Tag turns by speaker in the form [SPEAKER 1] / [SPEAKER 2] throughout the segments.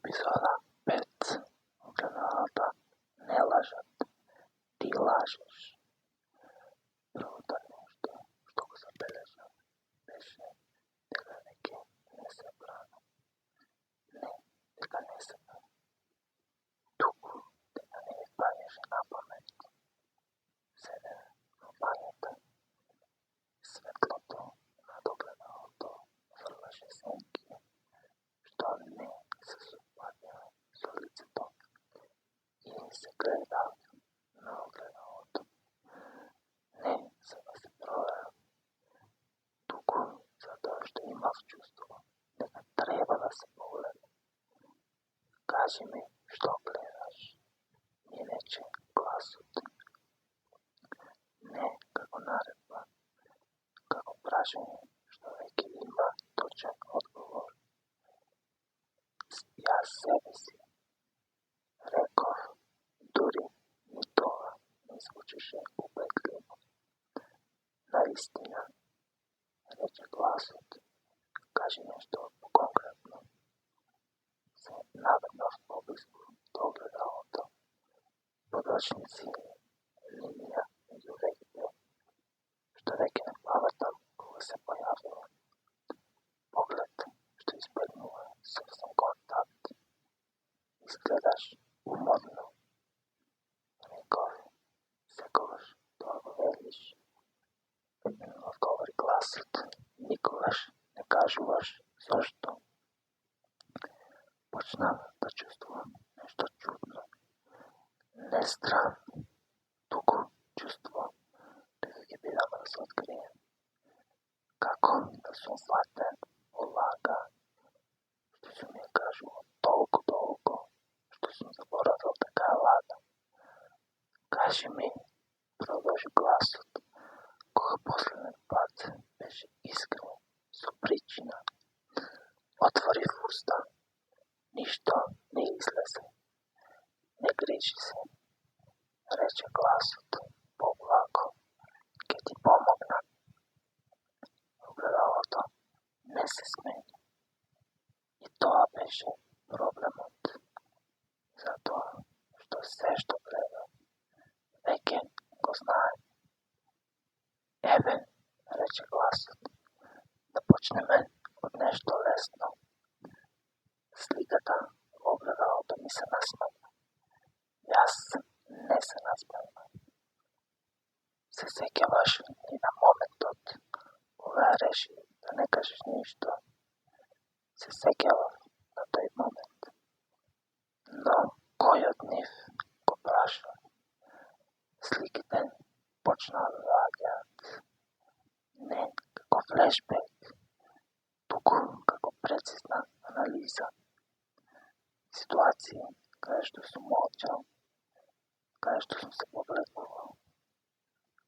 [SPEAKER 1] Епизода 5. Огледалата не лажат. Ти лажеш. Првото нешто што го забележав беше дека веќе не се брано. Не дека не се брано. Туку дека не ми паѓаше на памет. Седев во бањата. Светлото над огледалото фрлаше сенки што не се совпаѓа со лицето и се гледав на огледалото. Не за да се проверам, туку затоа што имав чувство дека треба да се погледам. Кажи ми што гледаш, ми рече гласот. Не како наредба, како прашање што веќе има точен одговор. Јас себе си, реков, дури и тоа не звучеше убедливо. Наистина, рече гласот, кажи нешто конкретно. Се наведнав поблиску до огледалото. Подрачници, линија меѓу вегите, што веќе не памтам кога се појавила. Поглед што избегнува совсем контакт. Изгледаш уморно. Реков, секогаш тоа го велиш. Одговори гласот. Никогаш не кажуваш зошто. Почнав да чувствувам нешто чудно. Не страв, туку чувство дека ќе бидам разоткриен. Како да сум фатен во лага, што сум ја кажувал толку долго, што сум заборавил дека е лага. Кажи ми, продолжи гласот, кога последен пат беше искрен, со причина. Отворив уста, ништо не излезе. Не грижи се, рече гласот, поблаго, ќе ти помогнам. Огледалото не се смени. И тоа беше проблемот. Затоа што се што гледам, веќе го знае. Еве, рече гласот, да почнеме од нешто лесно. Сликата во огледалото ми се насмевна. Јас не се насмевна. Се сеќаваш и на моментот кога реши да не кажеш ништо. Се сеќавав на тој момент. Но кој од нив го праша? Сликите почнаа да доаѓаат. Не како флешбек, туку како прецизна анализа. Ситуации каде што сум молчал, каде што сум се погледувал,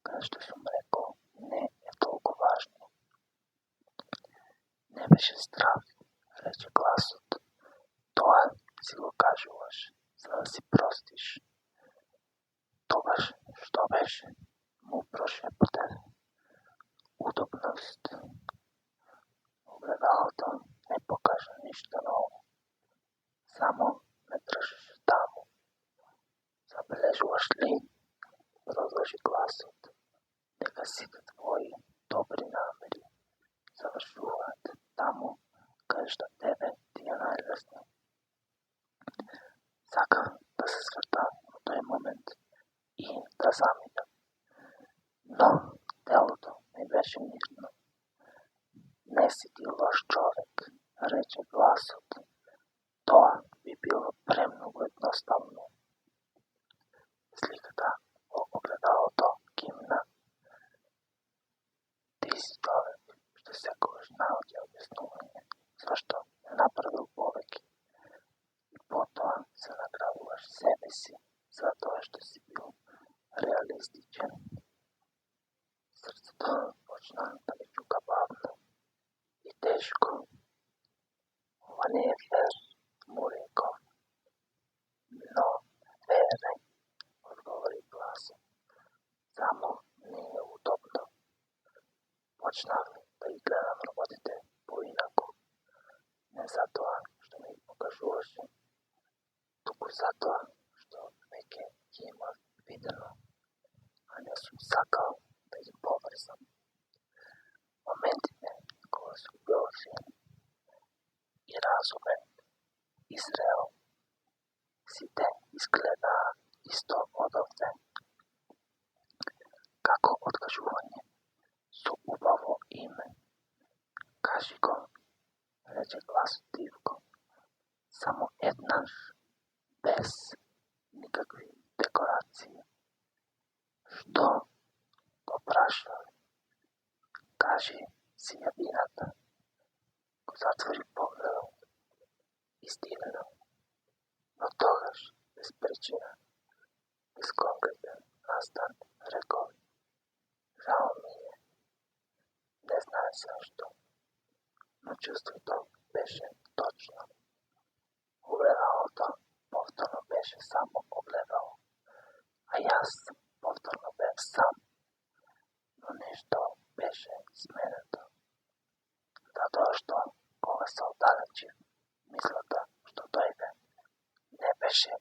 [SPEAKER 1] каде што сум рекол не е толку важно. Не беше страв, рече гласот. Тоа си го кажуваш за да си простиш. Тогаш што беше? Му прошепотев. Удобност. Огледалото не покажа ништо ново. Само ме држеше таму. Забележуваш ли, продолжи гласот, дека сите твои добри намери завршуваат таму каде што тебе ти е најлесно. Сакав да се свртам во тој момент и да заминам. Но телото ми беше мирно. Не си ти лош човек, рече гласот. Тоа би било премногу едноставно. Сликата во огледалото кимна. Ти си човек што секогаш наоѓа објаснување зашто не направил повеќе. И потоа се наградуваш себе си за тоа што си бил реалистичен. Срцето почна да ми чука бавно и тешко. Ова не е фер, му реков. Но верен, одговори гласот. Само не е удобно. Почнав да ги гледам работите поинаку. Не затоа што ми покажуваше затоа што веќе ги имав видено, а не сум сакал да ги поврзам. Моментите кога сум бил фин и разумен и зрел, сите изгледаа исто одовде. Како откажување со убаво име. Кажи го, рече гласот Ивко, само еднаш, без никакви декорации. Што? Го прашав. Кажи си јавината. Го затвори погледот и стигнал. Но тогаш, без причина, без конкретен настан, рекол, жао ми е. Не знае зашто, но чувството беше точно. Огледалото повторно беше само огледало, а јас повторно бев сам, но нешто беше сменето. Затоа што, кога се оддалечив, мислата што дојде не беше